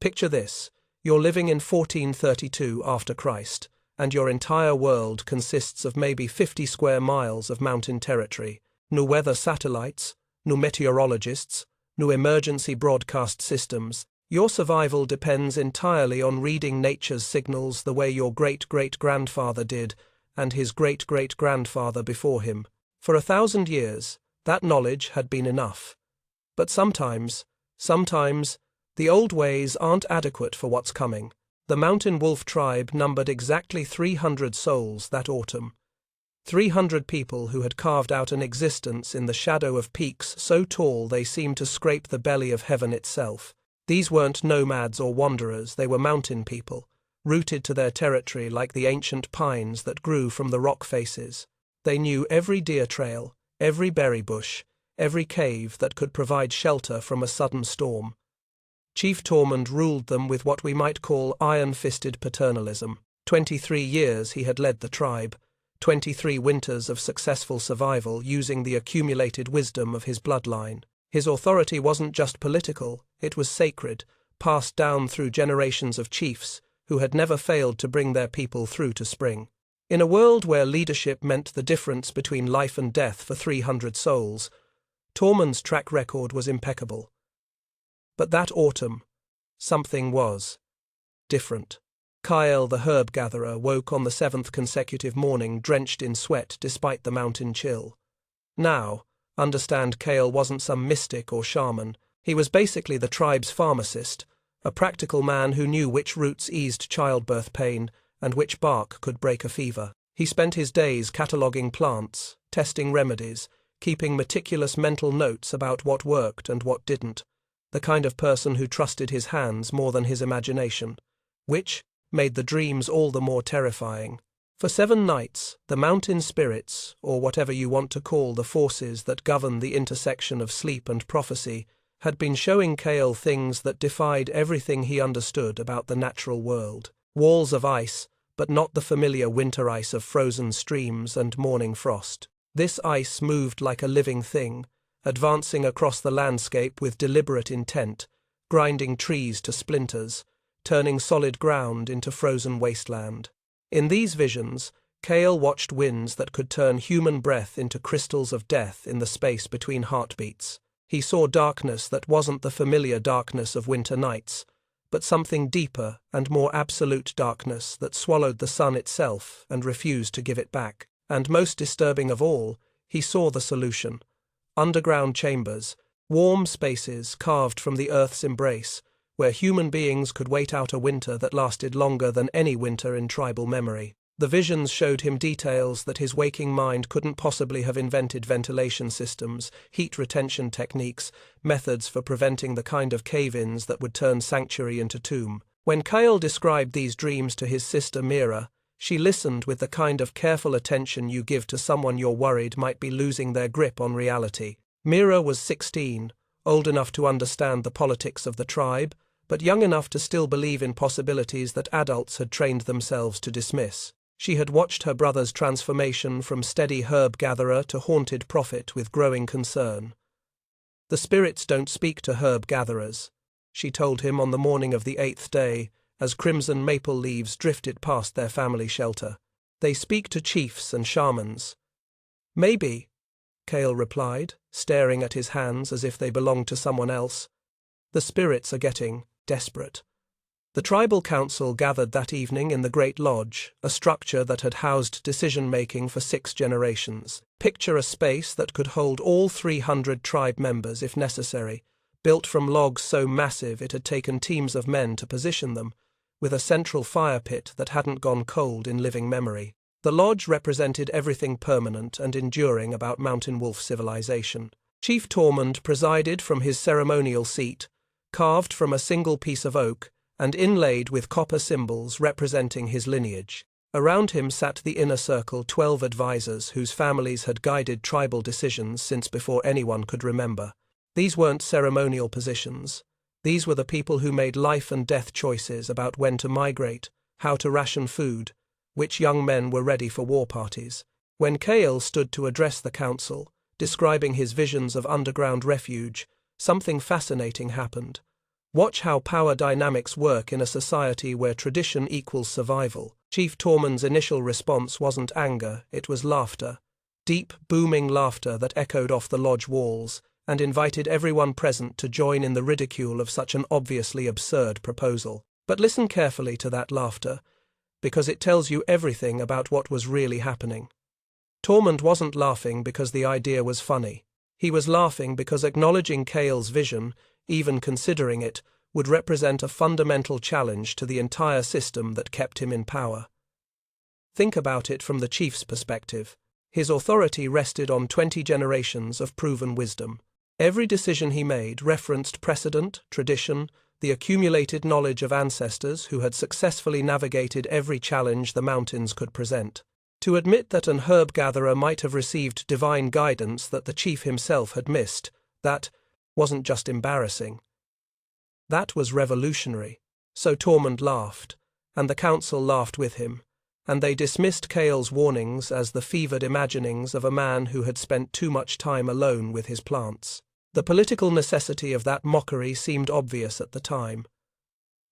Picture this. You're living in 1432 after Christ, and your entire world consists of maybe 50 square miles of mountain territory. No weather satellites, no meteorologists, no emergency broadcast systems. Your survival depends entirely on reading nature's signals the way your great-great-grandfather did, and his great-great-grandfather before him. For 1,000 years, that knowledge had been enough. But sometimes, the old ways aren't adequate for what's coming. The mountain wolf tribe numbered exactly 300 souls that autumn. 300 people who had carved out an existence in the shadow of peaks so tall they seemed to scrape the belly of heaven itself. These weren't nomads or wanderers, they were mountain people, rooted to their territory like the ancient pines that grew from the rock faces. They knew every deer trail, every berry bush, every cave that could provide shelter from a sudden storm. Chief Tormund ruled them with what we might call iron-fisted paternalism. 23 years he had led the tribe, 23 winters of successful survival using the accumulated wisdom of his bloodline. His authority wasn't just political, it was sacred, passed down through generations of chiefs who had never failed to bring their people through to spring. In a world where leadership meant the difference between life and death for 300 souls, Tormund's track record was impeccable. But that autumn, something was different. Kyle, the herb gatherer, woke on the 7th consecutive morning drenched in sweat despite the mountain chill. Now, understand, Kyle wasn't some mystic or shaman. He was basically the tribe's pharmacist, a practical man who knew which roots eased childbirth pain and which bark could break a fever. He spent his days cataloguing plants, testing remedies, keeping meticulous mental notes about what worked and what didn't. The kind of person who trusted his hands more than his imagination, which made the dreams all the more terrifying. For 7 nights, the mountain spirits, or whatever you want to call the forces that govern the intersection of sleep and prophecy, had been showing Kale things that defied everything he understood about the natural world. Walls of ice, but not the familiar winter ice of frozen streams and morning frost. This ice moved like a living thing, advancing across the landscape with deliberate intent, grinding trees to splinters, turning solid ground into frozen wasteland. In these visions, Kale watched winds that could turn human breath into crystals of death in the space between heartbeats. He saw darkness that wasn't the familiar darkness of winter nights, but something deeper and more absolute darkness that swallowed the sun itself and refused to give it back. And most disturbing of all, he saw the solution. Underground chambers, warm spaces carved from the earth's embrace, where human beings could wait out a winter that lasted longer than any winter in tribal memory. The visions showed him details that his waking mind couldn't possibly have invented: ventilation systems, heat retention techniques, methods for preventing the kind of cave-ins that would turn sanctuary into tomb. When Kyle described these dreams to his sister Mira, she listened with the kind of careful attention you give to someone you're worried might be losing their grip on reality. Mira was 16, old enough to understand the politics of the tribe, but young enough to still believe in possibilities that adults had trained themselves to dismiss. She had watched her brother's transformation from steady herb gatherer to haunted prophet with growing concern. "The spirits don't speak to herb gatherers," she told him on the morning of the 8th day, as crimson maple leaves drifted past their family shelter. "They speak to chiefs and shamans." "Maybe," Kale replied, staring at his hands as if they belonged to someone else. "The spirits are getting desperate." The tribal council gathered that evening in the Great Lodge, a structure that had housed decision-making for 6 generations. Picture a space that could hold all 300 tribe members if necessary, built from logs so massive it had taken teams of men to position them, with a central fire pit that hadn't gone cold in living memory. The lodge represented everything permanent and enduring about mountain wolf civilization. Chief Tormund presided from his ceremonial seat, carved from a single piece of oak and inlaid with copper symbols representing his lineage. Around him sat the inner circle, 12 advisors whose families had guided tribal decisions since before anyone could remember. These weren't ceremonial positions. These were the people who made life and death choices about when to migrate, how to ration food, which young men were ready for war parties. When Kale stood to address the council, describing his visions of underground refuge, something fascinating happened. Watch how power dynamics work in a society where tradition equals survival. Chief Tormund's initial response wasn't anger, it was laughter. Deep, booming laughter that echoed off the lodge walls and invited everyone present to join in the ridicule of such an obviously absurd proposal. But listen carefully to that laughter, because it tells you everything about what was really happening. Tormund wasn't laughing because the idea was funny. He was laughing because acknowledging Chaol's vision, even considering it, would represent a fundamental challenge to the entire system that kept him in power. Think about it from the chief's perspective. His authority rested on 20 generations of proven wisdom. Every decision he made referenced precedent, tradition, the accumulated knowledge of ancestors who had successfully navigated every challenge the mountains could present. To admit that an herb-gatherer might have received divine guidance that the chief himself had missed, that wasn't just embarrassing. That was revolutionary. So Tormund laughed, and the council laughed with him, and they dismissed Chaol's warnings as the fevered imaginings of a man who had spent too much time alone with his plants. The political necessity of that mockery seemed obvious at the time.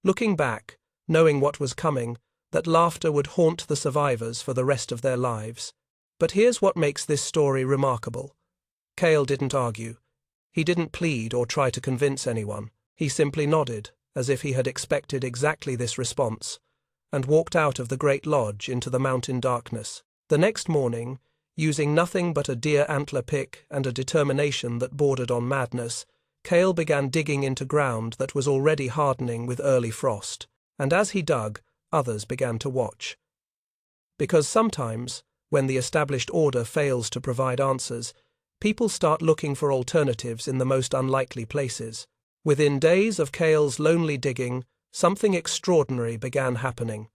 Looking back, knowing what was coming, that laughter would haunt the survivors for the rest of their lives. But here's what makes this story remarkable. Chaol didn't argue. He didn't plead or try to convince anyone. He simply nodded, as if he had expected exactly this response, and walked out of the great lodge into the mountain darkness. The next morning, using nothing but a deer antler pick and a determination that bordered on madness, Chaol began digging into ground that was already hardening with early frost, and as he dug, others began to watch. Because sometimes, when the established order fails to provide answers, people start looking for alternatives in the most unlikely places. Within days of Chaol's lonely digging, something extraordinary began happening.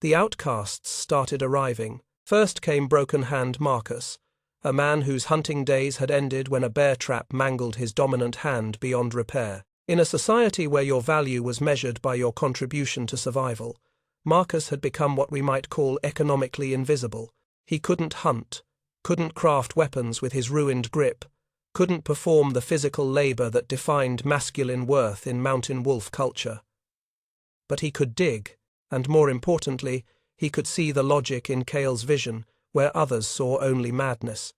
The outcasts started arriving. First came Broken Hand Marcus, a man whose hunting days had ended when a bear trap mangled his dominant hand beyond repair. In a society where your value was measured by your contribution to survival, Marcus had become what we might call economically invisible. He couldn't hunt, couldn't craft weapons with his ruined grip, couldn't perform the physical labor that defined masculine worth in mountain wolf culture. But he could dig, and more importantly, he could see the logic in Chaol's vision, where others saw only madness.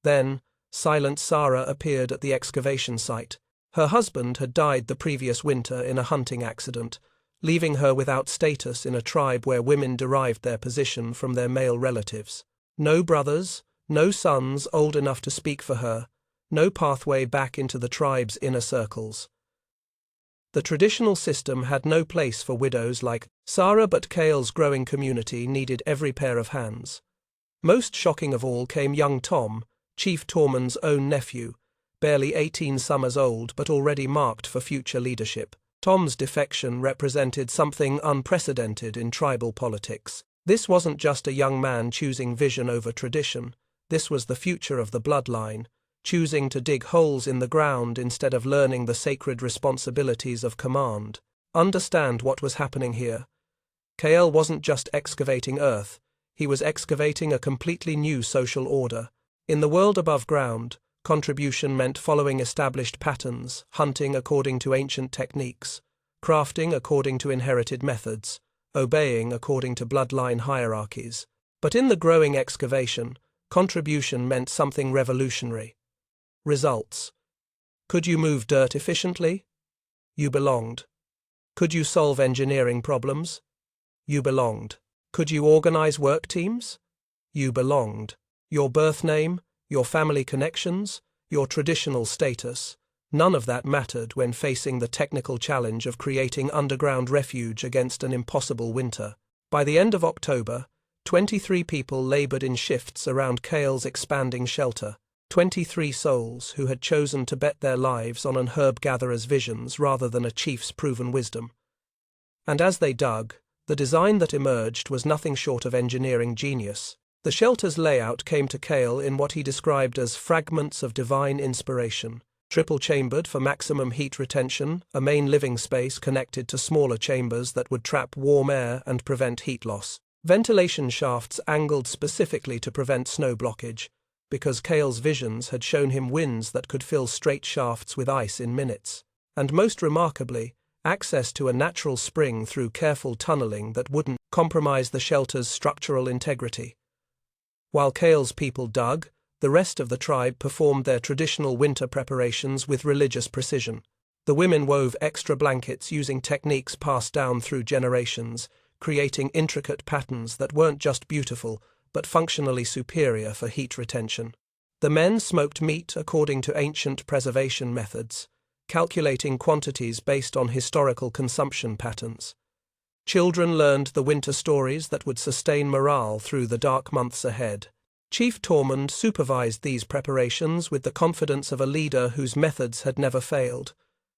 Then, silent Sarah appeared at the excavation site. Her husband had died the previous winter in a hunting accident, leaving her without status in a tribe where women derived their position from their male relatives. No brothers, no sons old enough to speak for her, no pathway back into the tribe's inner circles. The traditional system had no place for widows like Sarah, but Chaol's growing community needed every pair of hands. Most shocking of all came young Tom, Chief Tormund's own nephew, barely 18 summers old but already marked for future leadership. Tom's defection represented something unprecedented in tribal politics. This wasn't just a young man choosing vision over tradition. This was the future of the bloodline, choosing to dig holes in the ground instead of learning the sacred responsibilities of command. Understand what was happening here. Chaol wasn't just excavating earth, he was excavating a completely new social order. In the world above ground, contribution meant following established patterns, hunting according to ancient techniques, crafting according to inherited methods, obeying according to bloodline hierarchies. But in the growing excavation, contribution meant something revolutionary. Results. Could you move dirt efficiently? You belonged. Could you solve engineering problems? You belonged. Could you organize work teams? You belonged. Your birth name, your family connections, your traditional status, none of that mattered when facing the technical challenge of creating underground refuge against an impossible winter. By the end of October, 23 people labored in shifts around Chaol's expanding shelter. 23 souls who had chosen to bet their lives on an herb-gatherer's visions rather than a chief's proven wisdom. And as they dug, the design that emerged was nothing short of engineering genius. The shelter's layout came to Chaol in what he described as fragments of divine inspiration. Triple-chambered for maximum heat retention, a main living space connected to smaller chambers that would trap warm air and prevent heat loss. Ventilation shafts angled specifically to prevent snow blockage, because Chaol's visions had shown him winds that could fill straight shafts with ice in minutes. and most remarkably, access to a natural spring through careful tunneling that wouldn't compromise the shelter's structural integrity. While Kale's people dug, the rest of the tribe performed their traditional winter preparations with religious precision. The women wove extra blankets using techniques passed down through generations, creating intricate patterns that weren't just beautiful, but functionally superior for heat retention. The men smoked meat according to ancient preservation methods, calculating quantities based on historical consumption patterns. Children learned the winter stories that would sustain morale through the dark months ahead. Chief Tormund supervised these preparations with the confidence of a leader whose methods had never failed.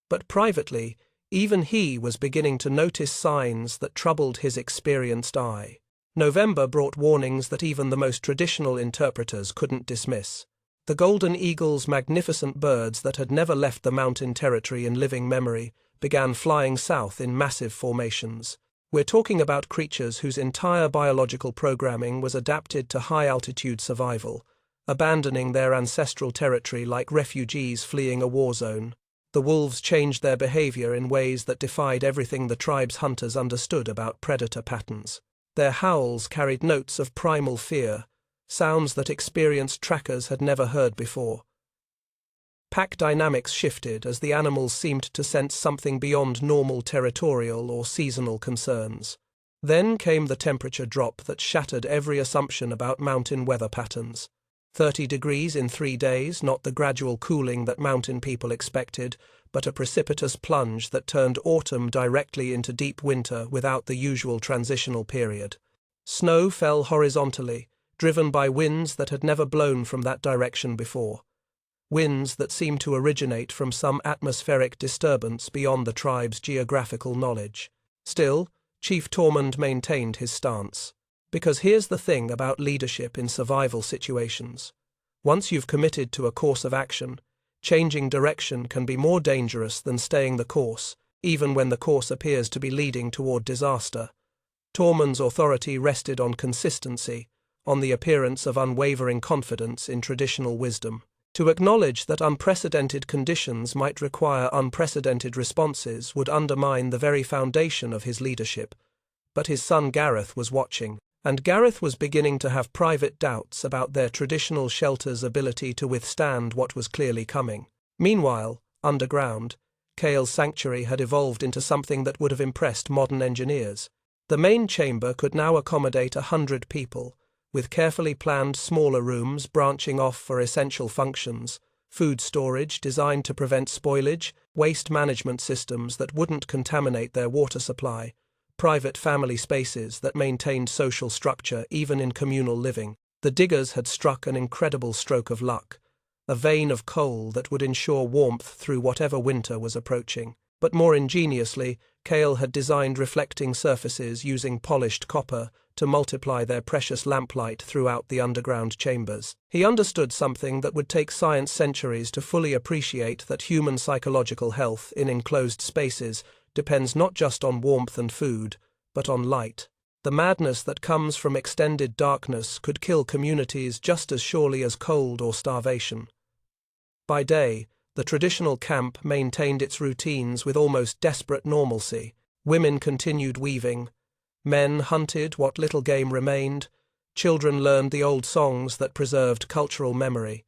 But privately, even he was beginning to notice signs that troubled his experienced eye. November brought warnings that even the most traditional interpreters couldn't dismiss. The golden eagle's magnificent birds that had never left the mountain territory in living memory began flying south in massive formations. We're talking about creatures whose entire biological programming was adapted to high-altitude survival, abandoning their ancestral territory like refugees fleeing a war zone. The wolves changed their behavior in ways that defied everything the tribe's hunters understood about predator patterns. Their howls carried notes of primal fear, sounds that experienced trackers had never heard before. Pack dynamics shifted as the animals seemed to sense something beyond normal territorial or seasonal concerns. Then came the temperature drop that shattered every assumption about mountain weather patterns. 30 degrees in 3 days, not the gradual cooling that mountain people expected, but a precipitous plunge that turned autumn directly into deep winter without the usual transitional period. Snow fell horizontally, driven by winds that had never blown from that direction before. Winds that seemed to originate from some atmospheric disturbance beyond the tribe's geographical knowledge. Still, Chief Tormund maintained his stance. Because here's the thing about leadership in survival situations. Once you've committed to a course of action, changing direction can be more dangerous than staying the course, even when the course appears to be leading toward disaster. Tormund's authority rested on consistency, on the appearance of unwavering confidence in traditional wisdom. To acknowledge that unprecedented conditions might require unprecedented responses would undermine the very foundation of his leadership. But his son Gareth was watching, and Gareth was beginning to have private doubts about their traditional shelter's ability to withstand what was clearly coming. Meanwhile, underground, Kale's sanctuary had evolved into something that would have impressed modern engineers. The main chamber could now accommodate 100 people, with carefully planned smaller rooms branching off for essential functions, food storage designed to prevent spoilage, waste management systems that wouldn't contaminate their water supply, private family spaces that maintained social structure even in communal living. The diggers had struck an incredible stroke of luck, a vein of coal that would ensure warmth through whatever winter was approaching. But more ingeniously, Kale had designed reflecting surfaces using polished copper to multiply their precious lamplight throughout the underground chambers. He understood something that would take science centuries to fully appreciate: that human psychological health in enclosed spaces depends not just on warmth and food, but on light. The madness that comes from extended darkness could kill communities just as surely as cold or starvation. By day, the traditional camp maintained its routines with almost desperate normalcy. Women continued weaving, men hunted what little game remained, children learned the old songs that preserved cultural memory.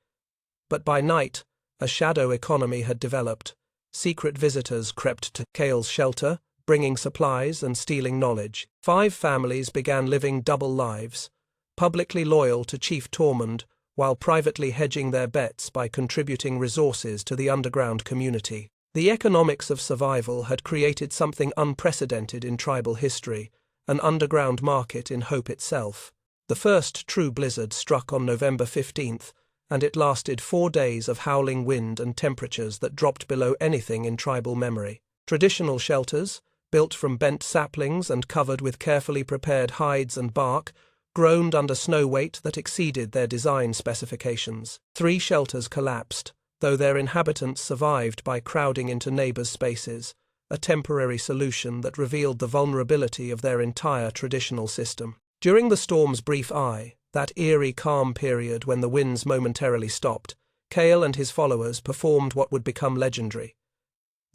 But by night, a shadow economy had developed. Secret visitors crept to Kale's shelter, bringing supplies and stealing knowledge. 5 families began living double lives, publicly loyal to Chief Tormund, while privately hedging their bets by contributing resources to the underground community. The economics of survival had created something unprecedented in tribal history, an underground market in hope itself. The first true blizzard struck on November 15th, and it lasted 4 days of howling wind and temperatures that dropped below anything in tribal memory. Traditional shelters, built from bent saplings and covered with carefully prepared hides and bark, groaned under snow weight that exceeded their design specifications. 3 shelters collapsed, though their inhabitants survived by crowding into neighbors' spaces, a temporary solution that revealed the vulnerability of their entire traditional system. During the storm's brief eye, that eerie calm period when the winds momentarily stopped, Kale and his followers performed what would become legendary.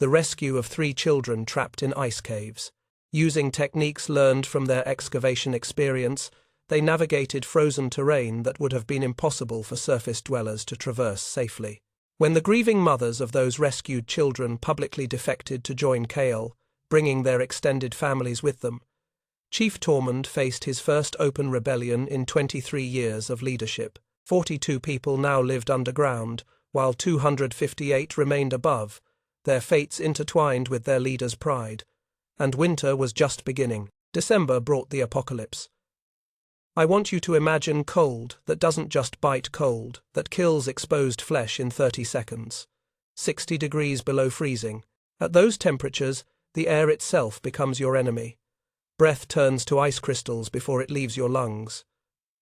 the rescue of 3 children trapped in ice caves. Using techniques learned from their excavation experience, they navigated frozen terrain that would have been impossible for surface dwellers to traverse safely. When the grieving mothers of those rescued children publicly defected to join Kale, bringing their extended families with them, Chief Tormund faced his first open rebellion in 23 years of leadership. 42 people now lived underground, while 258 remained above, their fates intertwined with their leader's pride. And winter was just beginning. December brought the apocalypse. I want you to imagine cold that doesn't just bite cold, that kills exposed flesh in 30 seconds. 60 degrees below freezing. At those temperatures, the air itself becomes your enemy. Breath turns to ice crystals before it leaves your lungs.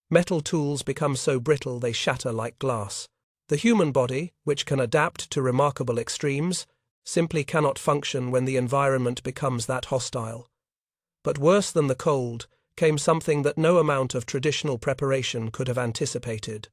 Metal tools become so brittle they shatter like glass. The human body, which can adapt to remarkable extremes, simply cannot function when the environment becomes that hostile. But worse than the cold came something that no amount of traditional preparation could have anticipated: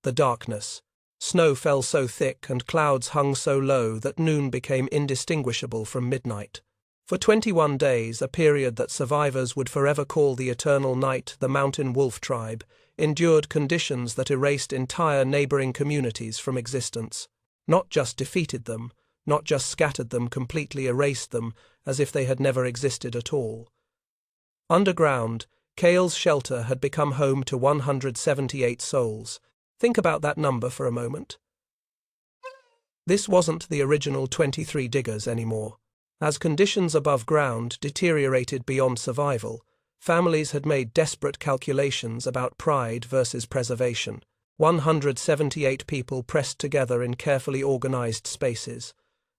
the darkness. Snow fell so thick and clouds hung so low that noon became indistinguishable from midnight. For 21 days, a period that survivors would forever call the eternal night, the mountain wolf tribe endured conditions that erased entire neighboring communities from existence. Not just defeated them, not just scattered them, completely erased them, as if they had never existed at all. Underground, Kale's shelter had become home to 178 souls. Think about that number for a moment. This wasn't the original 23 diggers anymore. As conditions above ground deteriorated beyond survival, families had made desperate calculations about pride versus preservation. 178 people pressed together in carefully organized spaces,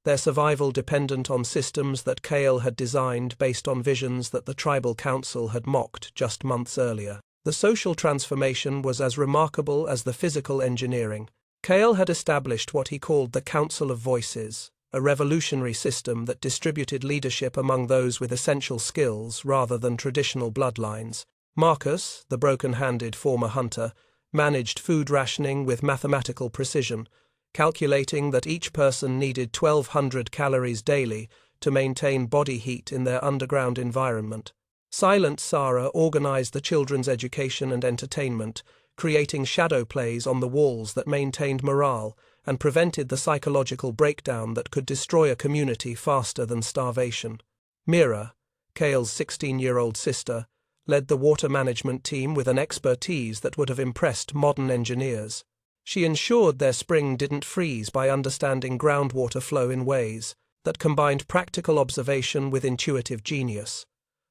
their survival dependent on systems that Kale had designed based on visions that the tribal council had mocked just months earlier. The social transformation was as remarkable as the physical engineering. Kale had established what he called the Council of Voices, a revolutionary system that distributed leadership among those with essential skills rather than traditional bloodlines. Marcus, the broken-handed former hunter, managed food rationing with mathematical precision, calculating that each person needed 1,200 calories daily to maintain body heat in their underground environment. Silent Sarah organized the children's education and entertainment, creating shadow plays on the walls that maintained morale and prevented the psychological breakdown that could destroy a community faster than starvation. Mira, Kale's 16-year-old sister, led the water management team with an expertise that would have impressed modern engineers. She ensured their spring didn't freeze by understanding groundwater flow in ways that combined practical observation with intuitive genius.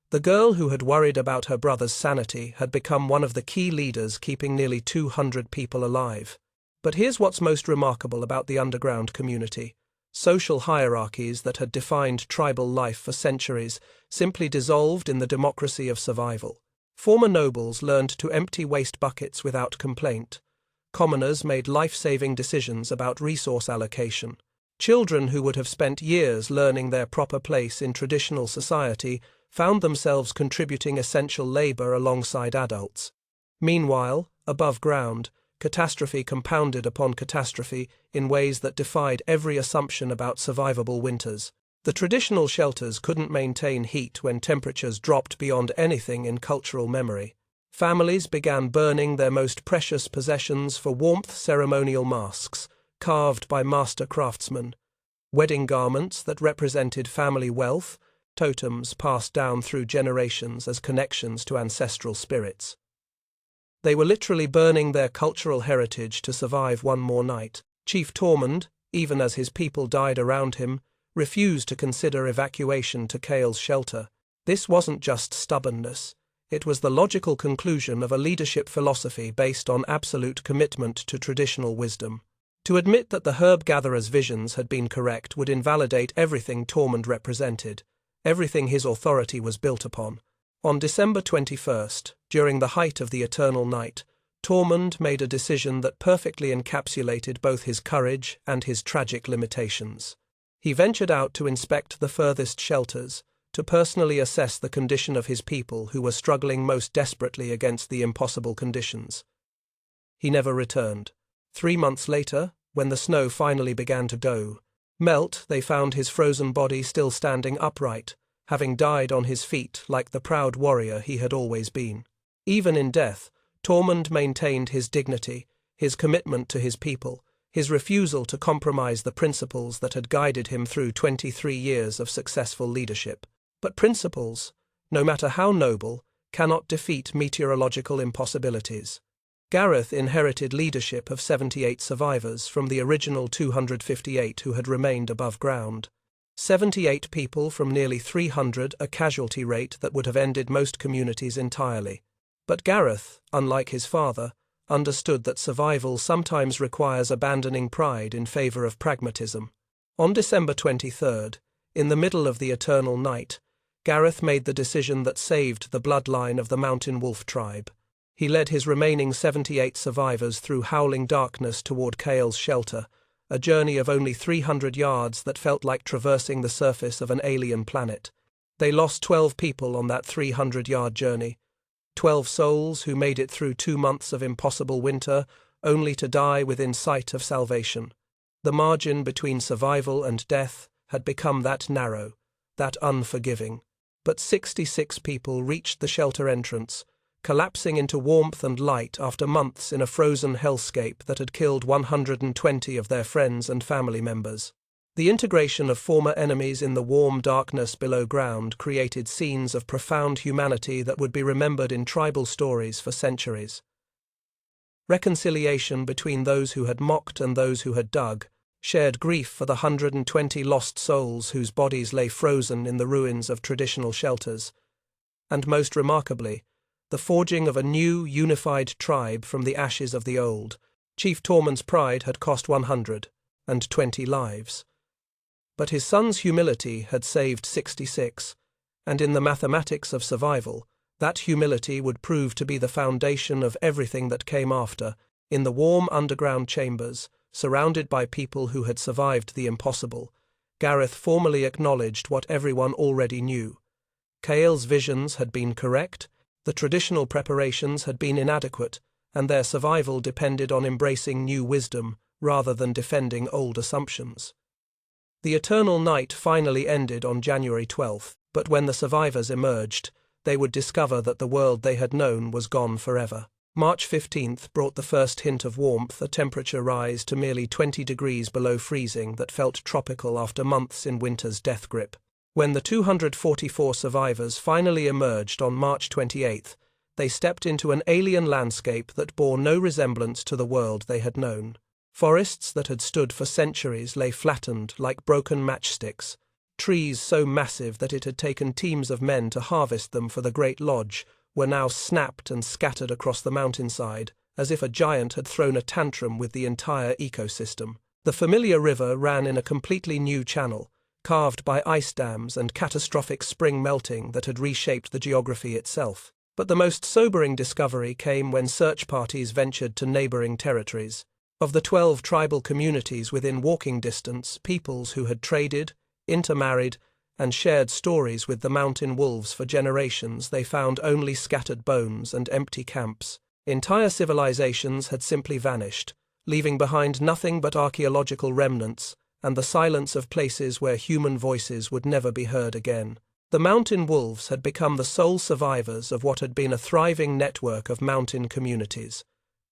The girl who had worried about her brother's sanity had become one of the key leaders keeping nearly 200 people alive. But here's what's most remarkable about the underground community. Social hierarchies that had defined tribal life for centuries simply dissolved in the democracy of survival. Former nobles learned to empty waste buckets without complaint. Commoners made life-saving decisions about resource allocation. Children who would have spent years learning their proper place in traditional society found themselves contributing essential labor alongside adults. Meanwhile, above ground, catastrophe compounded upon catastrophe in ways that defied every assumption about survivable winters. The traditional shelters couldn't maintain heat when temperatures dropped beyond anything in cultural memory. Families began burning their most precious possessions for warmth: ceremonial masks, carved by master craftsmen, wedding garments that represented family wealth, totems passed down through generations as connections to ancestral spirits. They were literally burning their cultural heritage to survive one more night. Chief Tormund, even as his people died around him, refused to consider evacuation to Kale's shelter. This wasn't just stubbornness. It was the logical conclusion of a leadership philosophy based on absolute commitment to traditional wisdom. To admit that the herb-gatherer's visions had been correct would invalidate everything Tormund represented, everything his authority was built upon. On December 21st, during the height of the eternal night, Tormund made a decision that perfectly encapsulated both his courage and his tragic limitations. He ventured out to inspect the furthest shelters, to personally assess the condition of his people who were struggling most desperately against the impossible conditions. He never returned. 3 months later, when the snow finally began to go, Melt, they found his frozen body still standing upright, having died on his feet like the proud warrior he had always been. Even in death, Tormund maintained his dignity, his commitment to his people, his refusal to compromise the principles that had guided him through 23 years of successful leadership. But principles, no matter how noble, cannot defeat meteorological impossibilities. Gareth inherited leadership of 78 survivors from the original 258 who had remained above ground. 78 people from nearly 300, a casualty rate that would have ended most communities entirely. But Gareth, unlike his father, understood that survival sometimes requires abandoning pride in favor of pragmatism. On December 23rd, in the middle of the eternal night, Gareth made the decision that saved the bloodline of the Mountain Wolf tribe. He led his remaining 78 survivors through howling darkness toward Chael's shelter, a journey of only 300 yards that felt like traversing the surface of an alien planet. They lost 12 people on that 300-yard journey, 12 souls who made it through 2 months of impossible winter, only to die within sight of salvation. The margin between survival and death had become that narrow, that unforgiving. But 66 people reached the shelter entrance, collapsing into warmth and light after months in a frozen hellscape that had killed 120 of their friends and family members. The integration of former enemies in the warm darkness below ground created scenes of profound humanity that would be remembered in tribal stories for centuries. Reconciliation between those who had mocked and those who had dug, shared grief for the 120 lost souls whose bodies lay frozen in the ruins of traditional shelters, and most remarkably, the forging of a new, unified tribe from the ashes of the old. Chief Tormund's pride had cost 120 lives. But his son's humility had saved 66, and in the mathematics of survival, that humility would prove to be the foundation of everything that came after. In the warm underground chambers, surrounded by people who had survived the impossible, Gareth formally acknowledged what everyone already knew. Chael's visions had been correct, the traditional preparations had been inadequate, and their survival depended on embracing new wisdom rather than defending old assumptions. The eternal night finally ended on January 12th, but when the survivors emerged, they would discover that the world they had known was gone forever. March 15th brought the first hint of warmth, a temperature rise to merely 20 degrees below freezing that felt tropical after months in winter's death grip. When the 244 survivors finally emerged on March 28th, they stepped into an alien landscape that bore no resemblance to the world they had known. Forests that had stood for centuries lay flattened like broken matchsticks, trees so massive that it had taken teams of men to harvest them for the Great Lodge were now snapped and scattered across the mountainside, as if a giant had thrown a tantrum with the entire ecosystem. The familiar river ran in a completely new channel, carved by ice dams and catastrophic spring melting that had reshaped the geography itself. But the most sobering discovery came when search parties ventured to neighboring territories. Of the 12 tribal communities within walking distance, peoples who had traded, intermarried, and shared stories with the mountain wolves for generations, they found only scattered bones and empty camps. Entire civilizations had simply vanished, leaving behind nothing but archaeological remnants and the silence of places where human voices would never be heard again. The mountain wolves had become the sole survivors of what had been a thriving network of mountain communities.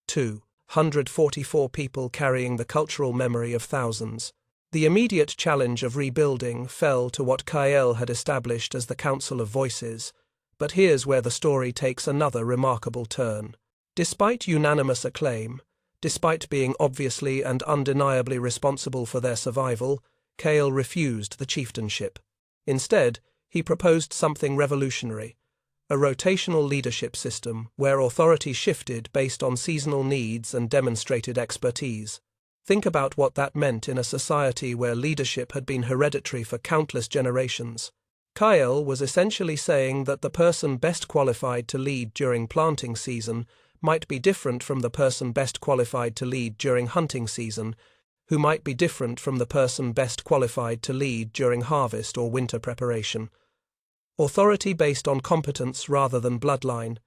244 people carrying the cultural memory of thousands. The immediate challenge of rebuilding fell to what Chael had established as the Council of Voices, but here's where the story takes another remarkable turn. Despite unanimous acclaim, despite being obviously and undeniably responsible for their survival, Chael refused the chieftainship. Instead, he proposed something revolutionary, a rotational leadership system where authority shifted based on seasonal needs and demonstrated expertise. Think about what that meant in a society where leadership had been hereditary for countless generations. Chael was essentially saying that the person best qualified to lead during planting season might be different from the person best qualified to lead during hunting season, who might be different from the person best qualified to lead during harvest or winter preparation. Authority based on competence rather than bloodline,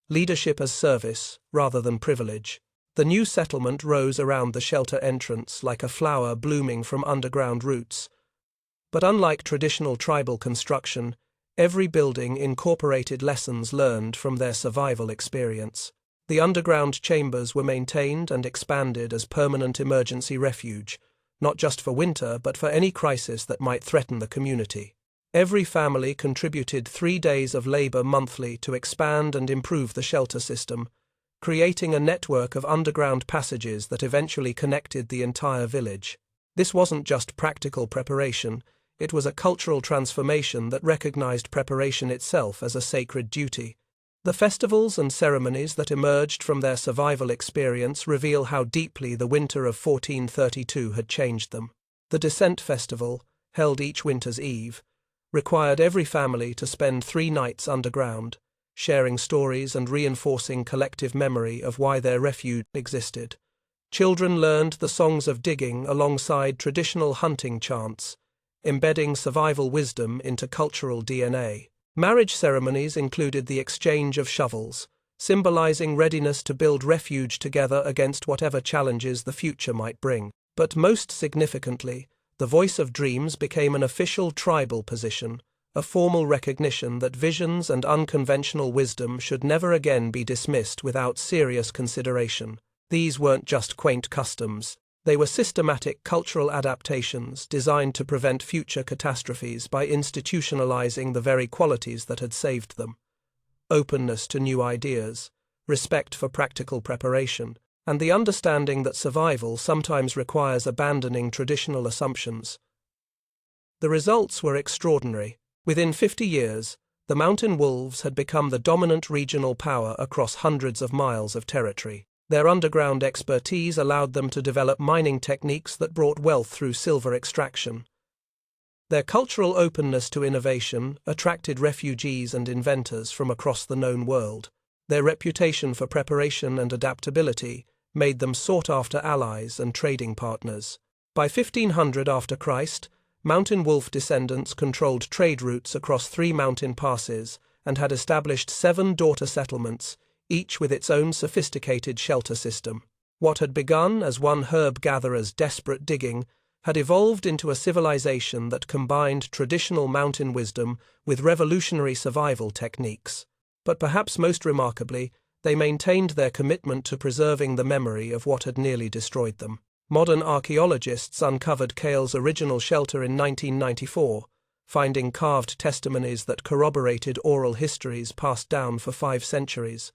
leadership as service rather than privilege. The new settlement rose around the shelter entrance like a flower blooming from underground roots. But unlike traditional tribal construction, every building incorporated lessons learned from their survival experience. The underground chambers were maintained and expanded as permanent emergency refuge, not just for winter but for any crisis that might threaten the community. Every family contributed 3 days of labor monthly to expand and improve the shelter system, creating a network of underground passages that eventually connected the entire village. This wasn't just practical preparation, it was a cultural transformation that recognized preparation itself as a sacred duty. The festivals and ceremonies that emerged from their survival experience reveal how deeply the winter of 1432 had changed them. The Descent Festival, held each winter's eve, required every family to spend 3 nights underground, sharing stories and reinforcing collective memory of why their refuge existed. Children learned the songs of digging alongside traditional hunting chants, embedding survival wisdom into cultural DNA. Marriage ceremonies included the exchange of shovels, symbolizing readiness to build refuge together against whatever challenges the future might bring. But most significantly, the Voice of Dreams became an official tribal position, a formal recognition that visions and unconventional wisdom should never again be dismissed without serious consideration. These weren't just quaint customs. They were systematic cultural adaptations designed to prevent future catastrophes by institutionalizing the very qualities that had saved them: openness to new ideas, respect for practical preparation, and the understanding that survival sometimes requires abandoning traditional assumptions. The results were extraordinary. Within 50 years, the mountain wolves had become the dominant regional power across hundreds of miles of territory. Their underground expertise allowed them to develop mining techniques that brought wealth through silver extraction. Their cultural openness to innovation attracted refugees and inventors from across the known world. Their reputation for preparation and adaptability made them sought-after allies and trading partners. By 1500 after Christ, mountain wolf descendants controlled trade routes across 3 mountain passes and had established 7 daughter settlements, each with its own sophisticated shelter system. What had begun as one herb-gatherer's desperate digging had evolved into a civilization that combined traditional mountain wisdom with revolutionary survival techniques. But perhaps most remarkably, they maintained their commitment to preserving the memory of what had nearly destroyed them. Modern archaeologists uncovered Kael's original shelter in 1994, finding carved testimonies that corroborated oral histories passed down for 5 centuries.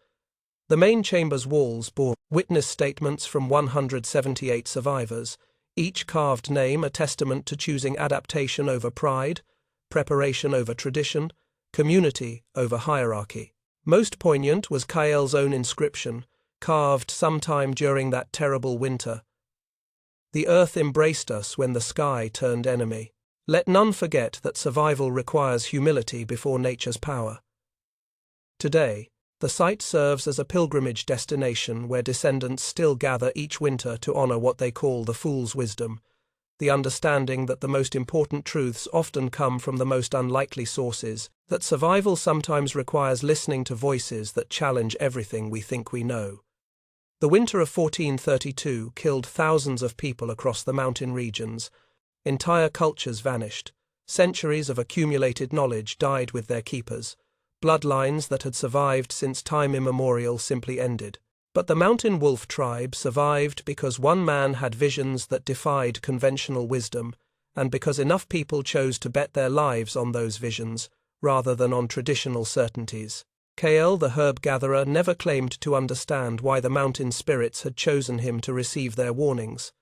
The main chamber's walls bore witness statements from 178 survivors, each carved name a testament to choosing adaptation over pride, preparation over tradition, community over hierarchy. Most poignant was Kael's own inscription, carved sometime during that terrible winter. "The earth embraced us when the sky turned enemy. Let none forget that survival requires humility before nature's power." Today, the site serves as a pilgrimage destination where descendants still gather each winter to honor what they call the fool's wisdom, the understanding that the most important truths often come from the most unlikely sources, that survival sometimes requires listening to voices that challenge everything we think we know. The winter of 1432 killed thousands of people across the mountain regions. Entire cultures vanished. Centuries of accumulated knowledge died with their keepers. Bloodlines that had survived since time immemorial simply ended. But the mountain wolf tribe survived because one man had visions that defied conventional wisdom, and because enough people chose to bet their lives on those visions, rather than on traditional certainties. Kael, the herb-gatherer, never claimed to understand why the mountain spirits had chosen him to receive their warnings.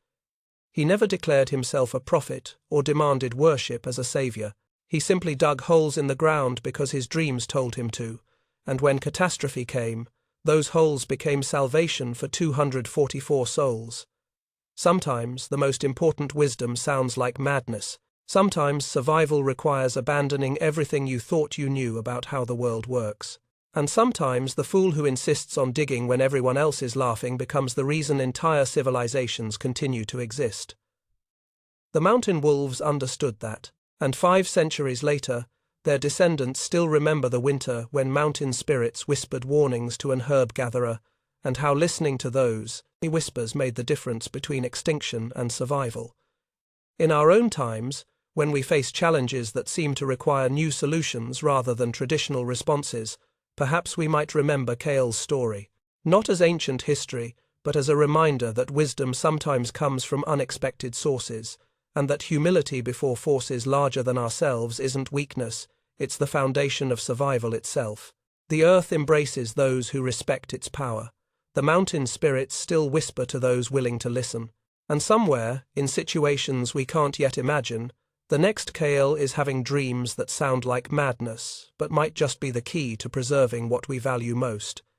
He never declared himself a prophet or demanded worship as a savior. He simply dug holes in the ground because his dreams told him to, and when catastrophe came, those holes became salvation for 244 souls. Sometimes the most important wisdom sounds like madness. Sometimes survival requires abandoning everything you thought you knew about how the world works. And sometimes the fool who insists on digging when everyone else is laughing becomes the reason entire civilizations continue to exist. The mountain wolves understood that, and 5 centuries later, their descendants still remember the winter when mountain spirits whispered warnings to an herb-gatherer and how listening to those whispers made the difference between extinction and survival. In our own times, when we face challenges that seem to require new solutions rather than traditional responses, perhaps we might remember Kale's story, not as ancient history, but as a reminder that wisdom sometimes comes from unexpected sources, and that humility before forces larger than ourselves isn't weakness, it's the foundation of survival itself. The earth embraces those who respect its power. The mountain spirits still whisper to those willing to listen. And somewhere, in situations we can't yet imagine, the next Kale is having dreams that sound like madness, but might just be the key to preserving what we value most.